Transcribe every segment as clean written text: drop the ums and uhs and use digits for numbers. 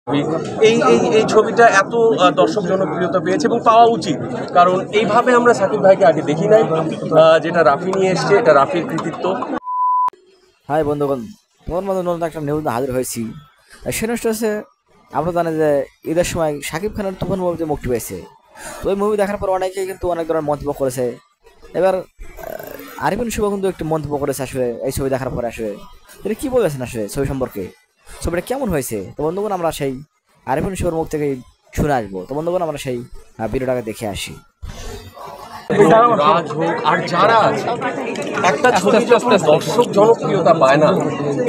এই এই এই ছবিটা এত দর্শক জনপ্রিয়তা পেয়েছে এবং পাওয়া উচিত, কারণ এইভাবে আমরা সাকিব ভাইকে আগে দেখি নাই। যেটা রাফি নিয়ে এসছে, এটা রাফির কৃতিত্ব। হাই বন্ধুগণ, তোমার মধ্যে নতুন একটা নিউজ হাজির হয়েছি। সে নষ্ট হচ্ছে, আমরা জানি যে ঈদের সময় শাকিব খানের তুফান মুভিতে মুক্তি পেয়েছে। তো ওই মুভি দেখার পর অনেকেই কিন্তু অনেক ধরনের মন্তব্য করেছে। এবার আরিফিন শুভ কিন্তু একটি মন্তব্য করেছে আসলে এই ছবি দেখার পরে। আসলে তিনি কী বলেছেন আসলে ছবি সম্পর্কে, ছবিটা কেমন হয়েছে? তো বন্ধুগণ, আমরা সেই আরিফিন শুভর মুখ থেকেই শুনে আসবো। তো বন্ধুগণ, আমরা সেই ভিডিওটাকে দেখে আসি। রাজ হোক আর যারা আছে, একটা ছবি যখন দর্শক জনপ্রিয়তা পায় না,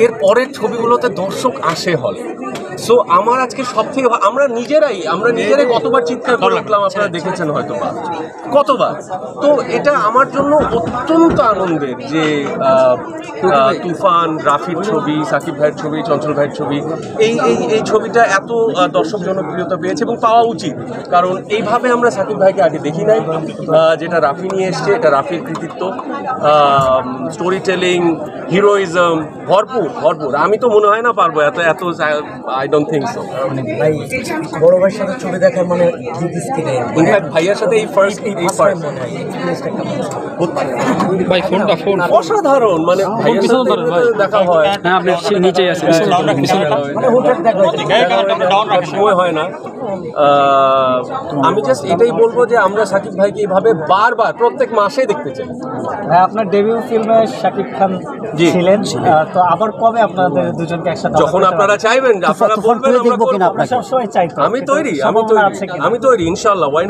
এর পরের ছবিগুলোতে দর্শক আসে হলে। সো আমার আজকে সব থেকে আমরা নিজেরাই কতবার চিৎকার করে উঠলাম, আপনারা দেখেছেন হয়তো বা কতবার। তো এটা আমার জন্য অত্যন্ত আনন্দের যে তুফান, রাফির ছবি, সাকিব ভাইয়ের ছবি, চঞ্চল ভাইয়ের ছবি, এই ছবিটা এত দর্শক জনপ্রিয়তা পেয়েছে এবং পাওয়া উচিত, কারণ এইভাবে আমরা সাকিব ভাইকে আগে দেখি নাই। যেটা রাফি নিয়ে এসছে, এটা রাফির কৃতিত্ব। স্টোরি টেলিং, হিরোইজম ভরপুর। আমি তো মনে হয় না পারবো এত আই ডোন্ট থিঙ্ক সো। ভাই বড় ভাইয়ের সাথে ছবি দেখার মানে ইনফ্যাক্ট ভাইয়ার সাথে এই ফার্স্ট অসাধারণ, মানে ভাইয়ার সাথে দেখা হয়, সময় হয় না। আমি জাস্ট এটাই বলবো যে আমরা সাকিব ভাইকে এইভাবে বারবার প্রত্যেক মাসে দেখতে চাই। আপনার ডেবিউ ফিল্মে শাকিব খান ছিলেন, তো আবার কবে আপনাদের দুজনকে একসাথে? যখন আপনারা চাইবেন, আপনারা বলবেন, আমরা সবসময় চাই। আমি তৈরি ইনশাআল্লাহ। Why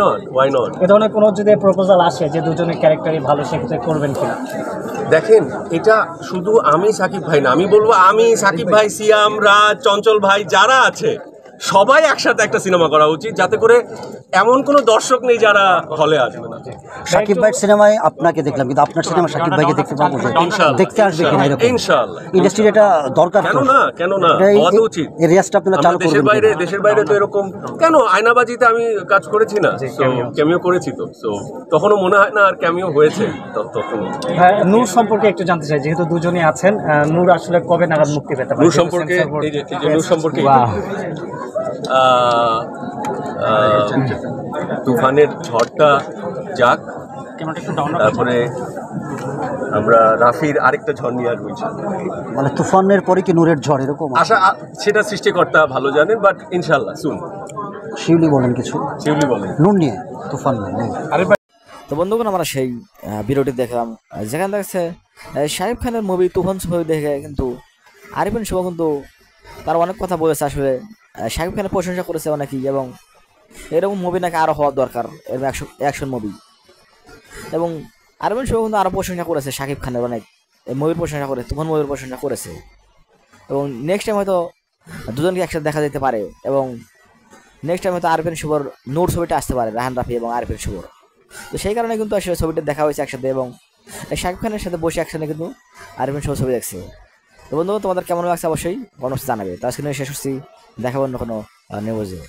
not? এ ধরনের কোনো যদি প্রপোজাল আসে যে দুজনের ক্যারেক্টারই ভালো, সেক্ষেত্রে করবেন কিনা? দেখেন, এটা শুধু আমি সাকিব ভাই না, আমি বলবো আমি সাকিব ভাই, সিয়াম, রাজ, চঞ্চল ভাই যারা আছে সবাই একসাথে একটা সিনেমা করা উচিত, যাতে করে এমন কোনো দর্শক নেই যারা হলে আসবে না। সাকিব ভাইয়ের সিনেমায় আপনাকে দেখলাম, কিন্তু আপনার সিনেমা সাকিব ভাইকে দেখতে পাবো, দেখতে আসবে কিনা এরকম ইনশাআল্লাহ। ইন্ডাস্ট্রির এটা দরকার, কেন না হওয়া তো উচিত। এই রিয়াজটা আপনারা চালু করবেন। দেশের বাইরে তো এরকম কেন? আয়নাবাজিতে আমি কাজ করেছি না, ক্যামিও করেছি, তো তখনও মনে হয় না আর ক্যামিও হয়েছে তখন। নূর সম্পর্কে একটু জানতে চাই, যেহেতু দুজনই আছেন, নূর আসলে কবে নাগাদ মুক্তি পেতে পারে? নূর সম্পর্কে তুফানের ঝড়টা যাক, তারপরে আমরা রাফির আরেকটা ঝড় নিয়ে আসবো। মানে তুফানের পরে কি নূরের ঝড় এরকম আশা, সেটা সৃষ্টিকর্তা ভালো জানেন, বাট ইনশাল্লাহ সুন। শিউলি বলেন নূর নিয়ে, তুফান নিয়ে। তো বন্ধুগণ, আমরা সেই ভিডিওটি দেখলাম যেখানে দেখছে শাকিব খানের মুভি তুফান ছবি দেখে কিন্তু আরিফিন শুভ কিন্তু তার অনেক কথা বলেছে। আসলে শাকিব খানের প্রশংসা করেছে অনেকেই, এবং এরকম মুভি নাকি আরও হওয়া দরকার, এরকম অ্যাকশন মুভি। এবং আরিফিন শুভ কিন্তু আরও প্রশংসা করেছে শাকিব খানের, অনেক মুভির প্রশংসা করে, তুফান মুভির প্রশংসা করেছে। এবং নেক্সট টাইম হয়তো দুজনকে একসাথে দেখা যেতে পারে, এবং নেক্সট টাইম হয়তো আরিফিন শুভর নূর ছবিটা আসতে পারে, রাহান রাফি এবং আরিফিন শুভর। তো সেই কারণে কিন্তু আসলে ছবিটা দেখা হয়েছে একসাথে, এবং শাকিব খানের সাথে বসে একসাথে কিন্তু আরিফিন শুভ ছবি দেখছে। তো বন্ধু, তোমাদের কেমন লাগছে অবশ্যই কমেন্টে জানাবে। তো আজকে শেষ হচ্ছি, দেখাবো অন্য কোনো নিউজে।